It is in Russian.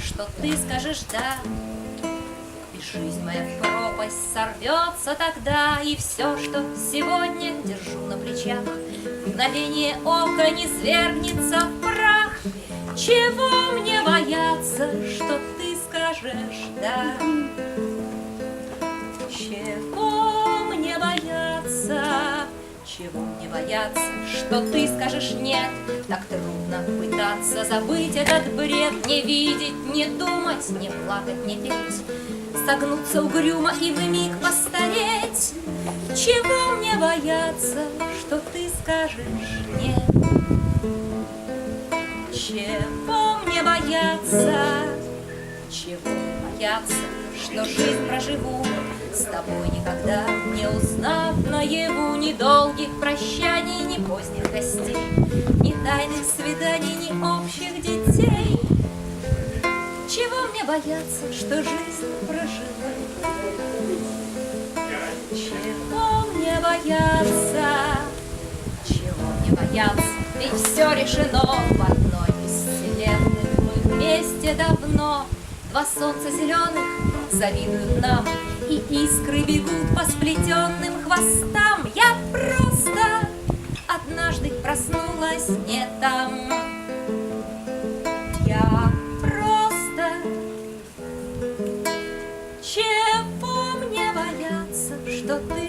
Что ты скажешь «да», и жизнь моя в пропасть сорвется тогда, и все, что сегодня держу на плечах, в мгновение ока не свергнется в прах. Чего мне бояться, что ты скажешь «да»? Чего мне бояться? Чего мне бояться, что ты скажешь «нет»? Так трудно пытаться забыть этот бред, не видеть, не думать, не плакать, не петь, согнуться угрюмо и вмиг постареть. Чего мне бояться, что ты скажешь «нет»? Чего мне бояться? Чего бояться, что жизнь проживу с тобой никогда, не узнав наяву ни долгих прощаний, ни поздних гостей, ни тайных свиданий, ни общих детей. Чего мне бояться, что жизнь прожила? Чего мне бояться? Чего мне бояться? Ведь все решено в одной из вселенных. Мы вместе давно, два солнца зеленых завидуют нам, и искры бегут по сплетенным хвостам. Я просто однажды проснулась не там. Я просто... Чего мне бояться, что ты